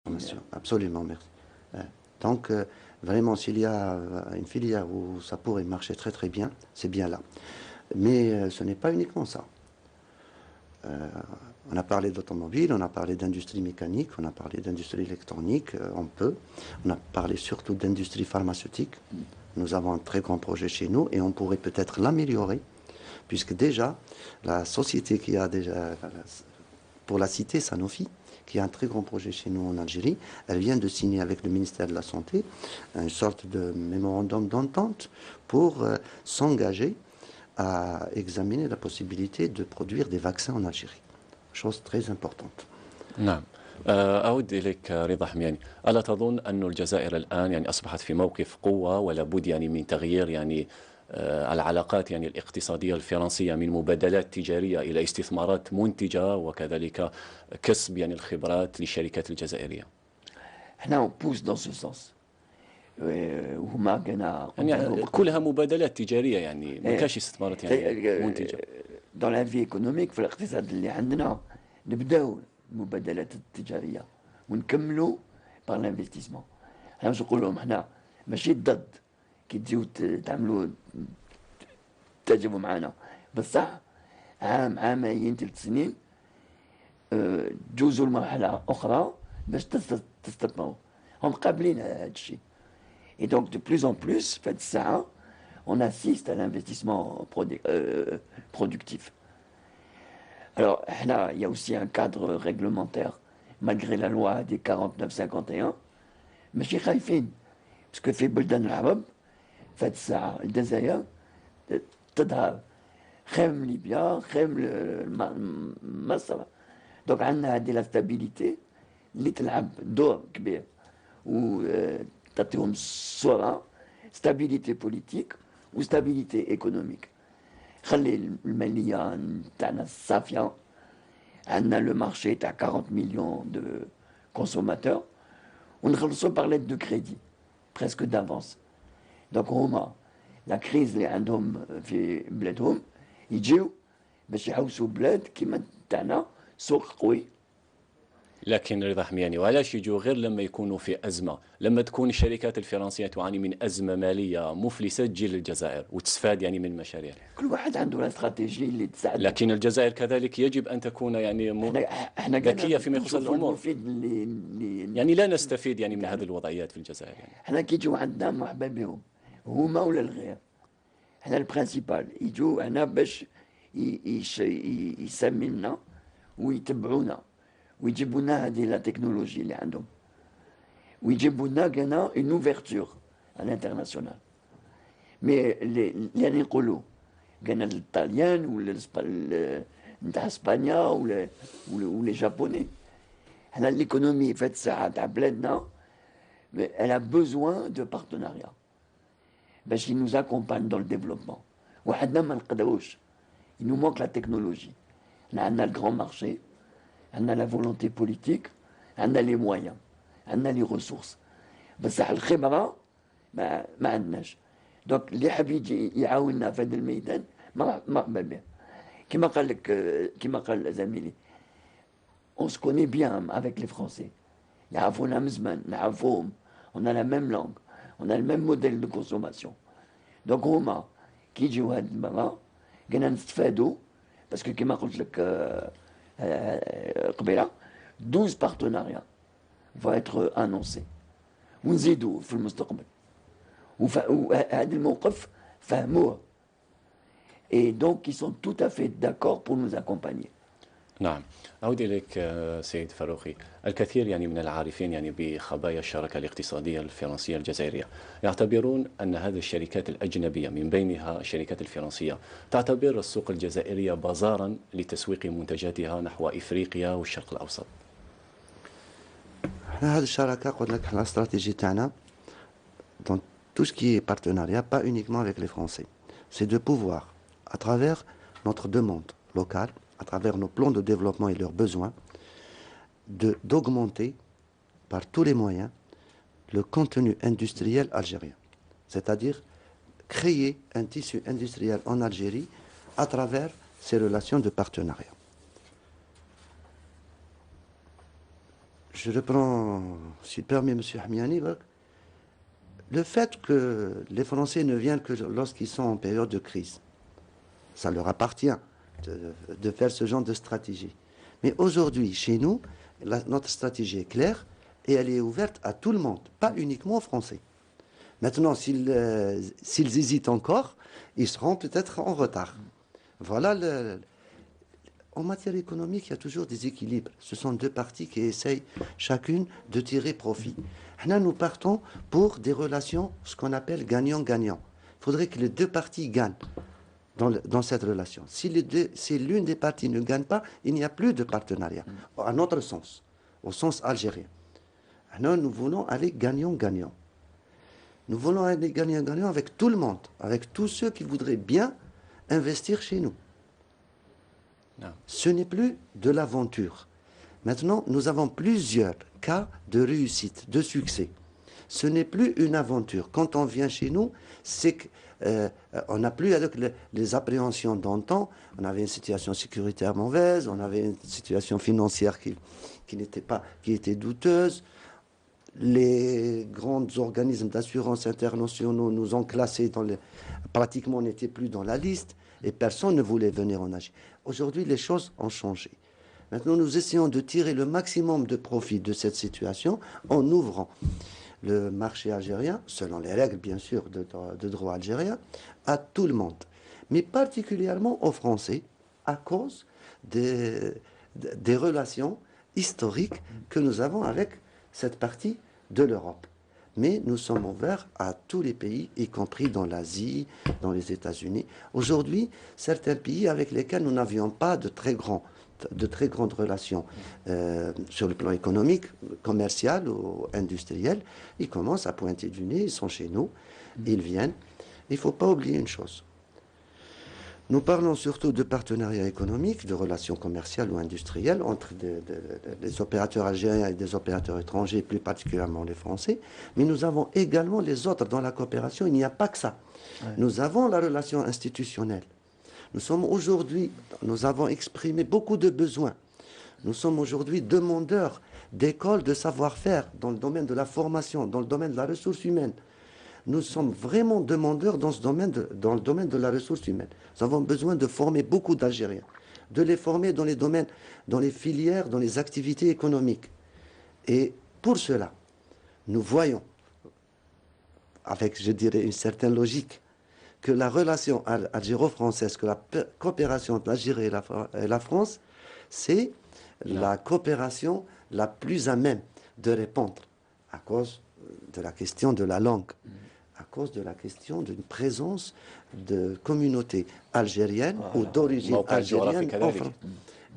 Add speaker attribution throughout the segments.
Speaker 1: Absolument, merci. Donc, vraiment, s'il y a une filière où ça pourrait marcher très très bien, c'est bien là. Mais ce n'est pas uniquement ça. On a parlé d'automobile, on a parlé d'industrie mécanique, on a parlé d'industrie électronique, on a parlé surtout d'industrie pharmaceutique. Nous avons un très grand projet chez nous et on pourrait peut-être l'améliorer, puisque déjà, la société qui a déjà, pour la cité, Sanofi, qui a un très grand projet chez nous en Algérie, elle vient de signer avec le ministère de la Santé une sorte de mémorandum d'entente pour s'engager à examiner la possibilité de produire des vaccins en Algérie. Chose très importante.
Speaker 2: نعم. أعود إليك رضا حمياني. ألا تظن أن الجزائر الآن يعني أصبحت في موقف قوة ولا بد يعني من تغيير يعني العلاقات يعني الاقتصادية الفرنسية من مبادلات تجارية إلى استثمارات منتجة وكذلك كسب يعني الخبرات للشركات الجزائرية؟
Speaker 3: احنا بوس dans ce sens. وهما كان
Speaker 2: يعني كلها مبادلات تجارية يعني ما كاش استثمارات يعني منتجة.
Speaker 3: dans la vie économique في الاقتصاد اللي عندنا نبداو المبادلات التجارية ونكملوا par l'investissement. احنا باش نقول لهم احنا ماشي ضد كي تجيو تعملوا تجربوا معنا بصح عامين 3 سنين تجوزوا لمرحلة أخرى باش تستثمروا. هم قابلين هذا الشيء. Et donc de plus en plus, fait ça, on assiste à l'investissement productif. Alors là, il y a aussi un cadre réglementaire, malgré la loi des 49-51, mais chez Khaïfin, parce que fait Buldan al-Arab, fait ça, le Désaïa, تظهر خيم ليبيا خيم مصر. Donc عندنا هذه la stabilité اللي تلعب دور كبير و تعطيهم صورة stabilité politique و stabilité économique. خلي المالية تاعنا صافية. عندنا le marché تاع 40 millions de consommateurs ونخلصوا par l'aide de crédit presque d'avance. Donc هما la crise اللي عندهم في بلادهم يجيو باش يحوسوا بلاد كيما تاعنا سوق قوي.
Speaker 2: لكن رضا حمياني وعلاش يجوا غير لما يكونوا في أزمة؟ لما تكون الشركات الفرنسية تعاني من أزمة مالية مفلسة تجي للجزائر وتستفاد يعني من مشاريع.
Speaker 3: كل واحد عنده الاستراتيجية اللي تساعد.
Speaker 2: لكن الجزائر كذلك يجب أن تكون يعني ذكية فيما يخص الأمور. يعني لا نستفيد يعني من هذه الوضعيات في الجزائر. يعني
Speaker 3: احنا كي يجوا عندنا مرحبا بهم هما ولا الغير. احنا البرانسيبال يجوا هنا باش يسمينا ويتبعونا ويجيبوا لنا هذه لا تكنولوجي اللي عندهم ويجيبوا لنا كنا اون اوفرتور على الانترناسيونال. مي اللي نقولوا كنا الطاليان ولا نتاع اسبانيا ولا لي جابوني. حنا ليكونومي في هاد الساعه تاع بلادنا elle a besoin de partenariat باش ils nous accompagnent dans le développement. وحدنا ما نقدروش. Il nous manque la technologie. On a le grand marché, on a la volonté politique, on a les moyens, on a les ressources. بصح الخبرة ما عندناش. دونك اللي حاب يجي يعاوننا في هذا الميدان مرحبا به. كما قال زميلي on se connaît bien avec les Français. يعرفونا من زمان نعرفوهم. On a la même langue, on a le même modèle de consommation. Donc هما كي يجيو هاد المرة قلنا نستفادوا باسكو كيما قلت لك قبيله 12 partenariats vont être annoncés ونزيدوا في المستقبل. وهذا الموقف فهموه. Et donc ils sont tout à fait d'accord pour nous accompagner.
Speaker 2: نعم. أعود إليك سيد فاروقي. الكثير يعني من العارفين يعني بخبايا الشراكة الاقتصادية الفرنسية الجزائرية يعتبرون أن هذه الشركات الأجنبية من بينها الشركات الفرنسية تعتبر السوق الجزائرية بازارا لتسويق منتجاتها نحو إفريقيا والشرق الأوسط.
Speaker 1: هذه الشراكة قلت لك احنا استراتيجية تاعنا dans tout ce qui est partenariat, pas uniquement avec les Français, c'est de pouvoir à travers notre demande locale, à travers nos plans de développement et leurs besoins, d'augmenter par tous les moyens le contenu industriel algérien. C'est-à-dire créer un tissu industriel en Algérie à travers ces relations de partenariat. Je reprends, s'il permet, M. Hamiani, le fait que les Français ne viennent que lorsqu'ils sont en période de crise, ça leur appartient de faire ce genre de stratégie. Mais aujourd'hui, chez nous, notre stratégie est claire et elle est ouverte à tout le monde, pas uniquement aux Français. Maintenant, s'ils hésitent encore, ils seront peut-être en retard. Voilà en matière économique, il y a toujours des équilibres. Ce sont deux parties qui essayent chacune de tirer profit. Là, nous partons pour des relations, ce qu'on appelle gagnant-gagnant. Il faudrait que les deux parties gagnent dans cette relation. Si l'une des parties ne gagne pas, il n'y a plus de partenariat. À notre sens, au sens algérien. Alors, nous voulons aller gagnant-gagnant. Nous voulons aller gagnant-gagnant avec tout le monde, avec tous ceux qui voudraient bien investir chez nous. Non. Ce n'est plus de l'aventure. Maintenant, nous avons plusieurs cas de réussite, de succès. Ce n'est plus une aventure. Quand on vient chez nous, c'est qu'on n'a plus avec les appréhensions d'antan. On avait une situation sécuritaire mauvaise, on avait une situation financière qui était douteuse. Les grands organismes d'assurance internationaux nous ont classés pratiquement on n'était plus dans la liste et personne ne voulait venir en Algérie. Aujourd'hui, les choses ont changé. Maintenant, nous essayons de tirer le maximum de profit de cette situation en ouvrant le marché algérien, selon les règles bien sûr de droit algérien, à tout le monde, mais particulièrement aux Français à cause des relations historiques que nous avons avec cette partie de l'Europe. Mais nous sommes ouverts à tous les pays, y compris dans l'Asie, dans les États-Unis. Aujourd'hui, certains pays avec lesquels nous n'avions pas de très grandes relations sur le plan économique, commercial ou industriel, ils commencent à pointer du nez, ils sont chez nous, ils viennent. Il ne faut pas oublier une chose. Nous parlons surtout de partenariats économiques, de relations commerciales ou industrielles entre des opérateurs algériens et des opérateurs étrangers, plus particulièrement les Français. Mais nous avons également les autres dans la coopération. Il n'y a pas que ça. Ouais. Nous avons la relation institutionnelle. Nous avons exprimé beaucoup de besoins. Nous sommes aujourd'hui demandeurs d'écoles de savoir-faire dans le domaine de la formation, dans le domaine de la ressource humaine. Nous sommes vraiment demandeurs dans le domaine de la ressource humaine. Nous avons besoin de former beaucoup d'Algériens, de les former dans les filières, dans les activités économiques. Et pour cela, nous voyons, avec, je dirais, une certaine logique, que la relation algéro-française, que la coopération entre l'Algérie et la France, c'est la coopération la plus à même de répondre à cause de la question de la langue, à cause de la question d'une présence de communautés algériennes ou d'origine algérienne en France.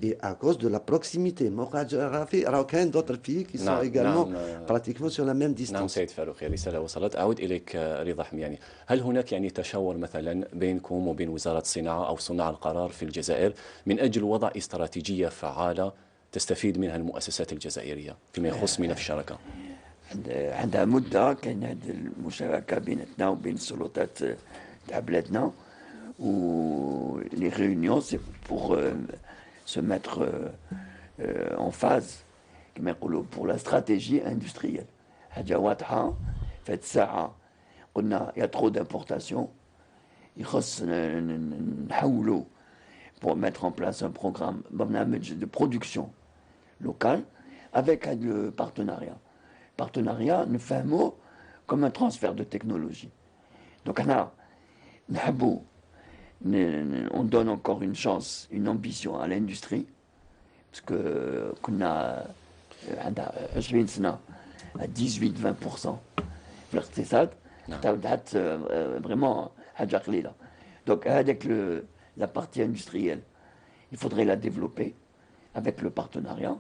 Speaker 1: Et à cause de la proximité. Il y a d'autres pays qui sont également pratiquement sur la même distance.
Speaker 2: نعم سيد فاروق، رسالة وصلت. أعود إليك رضا حمياني. هل هناك تشاور مثلا بينكم وبين وزارة الصناعة أو صناع القرار في الجزائر من أجل وضع استراتيجية فعالة تستفيد منها المؤسسات الجزائرية فيما يخص ملف الشراكة؟
Speaker 3: عندها مدة كاين هذه المشاركة بيناتنا وبين السلطات تاع بلادنا و لي ريونيون سي بور se mettre en phase كما يقولوا pour la stratégie industrielle. حاجة واضحة في هذه الساعة قلنا يا trop d'importation يخص نحولوا pour mettre en place un programme برنامج de production locale avec le partenariat. Partenariat نفهمه comme un transfert de technologie. Donc on donne encore une chance, une ambition à l'industrie, parce que كنا عندها 20 سنة à 18-20% في الاقتصاد تعودت vraiment حاجة قليلة. Donc avec la partie industrielle, il faudrait la développer avec le partenariat.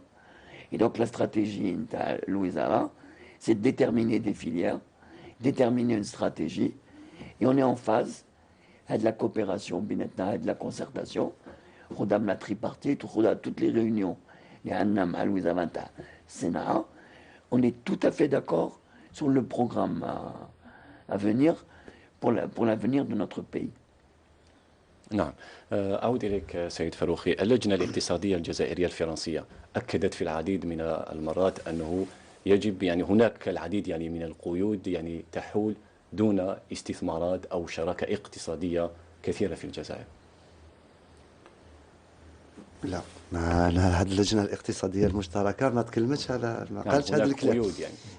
Speaker 3: Et donc la stratégie de Louisara, c'est de déterminer des filières, déterminer une stratégie, et on est en phase de la coopération, de la concertation, la tripartite, toutes les réunions, on est tout à fait d'accord sur le programme à venir pour l'avenir de notre pays.
Speaker 2: نعم. أعود إليك سيد فاروخي. اللجنة الاقتصادية الجزائرية الفرنسية أكدت في العديد من المرات أنه يجب يعني هناك العديد يعني من القيود يعني تحول دون استثمارات أو شراكة اقتصادية كثيرة في الجزائر.
Speaker 1: لا، ما هذه اللجنة الاقتصادية المشتركة ما تكلمتش على، ما قالش هذا الكلام.
Speaker 2: قيود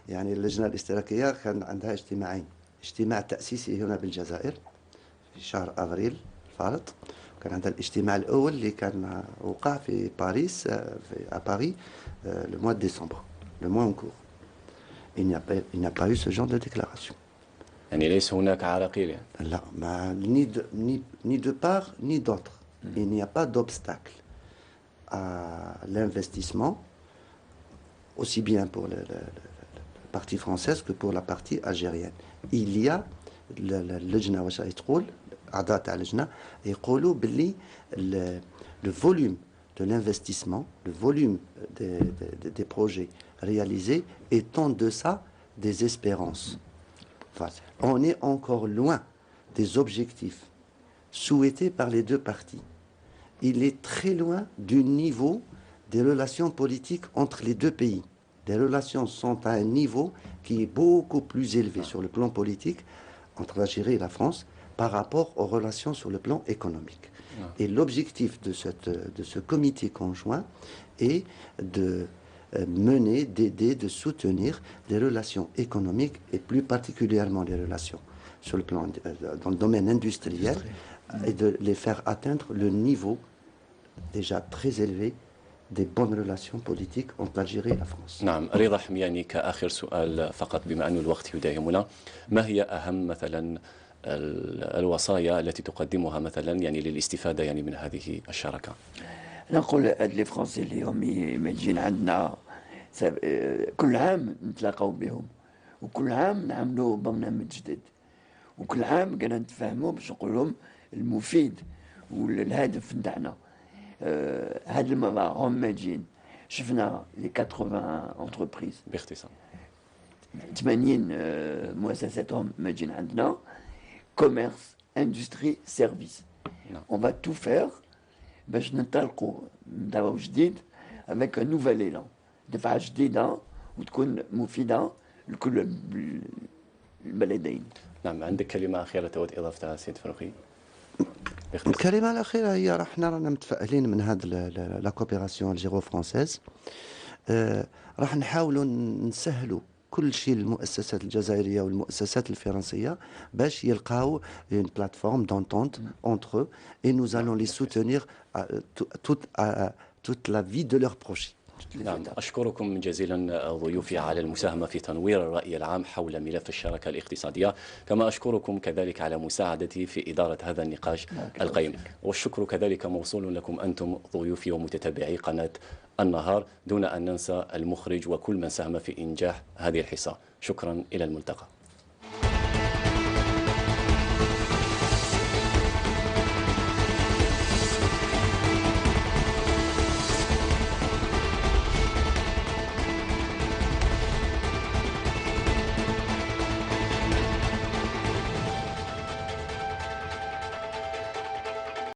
Speaker 1: يعني اللجنة الاشتراكية كان عندها اجتماعين، اجتماع تأسيسي هنا بالجزائر في شهر أفريل الفارط، وكان عندها الاجتماع الأول اللي كان وقع في باريس، في باريس le mois de décembre, le mois en cours. Il n'y a pas eu ce genre de déclaration.
Speaker 2: يعني ليس هناك عراقيل يعني.
Speaker 1: لا، ni de part ni d'autre. Il n'y a pas d'obstacle à l'investissement, aussi bien pour la partie française que pour la partie algérienne. Il y a اللجنة واش تقول، أعضاء تاع اللجنة يقولوا باللي le volume de l'investissement, le volume des projets réalisés est en deçà des espérances. Enfin, on est encore loin des objectifs souhaités par les deux parties. Il est très loin du niveau des relations politiques entre les deux pays. Les relations sont à un niveau qui est beaucoup plus élevé sur le plan politique entre l'Algérie et la France par rapport aux relations sur le plan économique. Et l'objectif de ce comité conjoint est de mener, d'aider, de soutenir des relations économiques et plus particulièrement les relations sur le plan, dans le domaine industriel, et de les faire atteindre le niveau déjà très élevé des bonnes relations politiques entre l'Algérie et la France.
Speaker 2: نعم. رضا حمياني، كآخر سؤال فقط بما أن الوقت يداهمنا، ما هي أهم مثلا الوصايا التي تقدمها مثلا يعني للاستفادة يعني من هذه الشراكة؟
Speaker 3: نقول هاد لي فرونسي اللي هم يجين عندنا كل عام نتلاقاو بهم، وكل عام نعملوا برنامج جديد، وكل عام قاعدين نتفاهموا باش نقول لهم المفيد والهدف نتاعنا. هاد المرة هم ماجين، شفنا لي 80 انتربريز
Speaker 2: باختصار
Speaker 3: 80 مؤسسات هم ماجين عندنا، كوميرس، اندستري، سيرفيس. On va tout faire باش ننطلقوا دعوة جديد avec un nouvel élan، دفعة جديدة وتكون مفيدة لكل البلدين.
Speaker 2: نعم. عندك كلمة أخيرة تود إضافتها سيد فاروخي؟
Speaker 1: الكلمة الأخيرة هي احنا رانا متفائلين من هذا لا كوبيراسيون الجيرو فرونسيز. راح نحاولوا نسهلوا كل شيء للمؤسسات الجزائرية والمؤسسات الفرنسية باش يلقاو une plateforme d'entente entre eux et nous allons les soutenir toute la vie de leur projet.
Speaker 2: نعم. أشكركم جزيلا ضيوفي على المساهمة في تنوير الرأي العام حول ملف الشراكة الاقتصادية، كما أشكركم كذلك على مساعدتي في إدارة هذا النقاش القيم، والشكر كذلك موصول لكم أنتم ضيوفي ومتتبعي قناة النهار، دون أن ننسى المخرج وكل من ساهم في إنجاح هذه الحصة. شكرا، إلى الملتقى.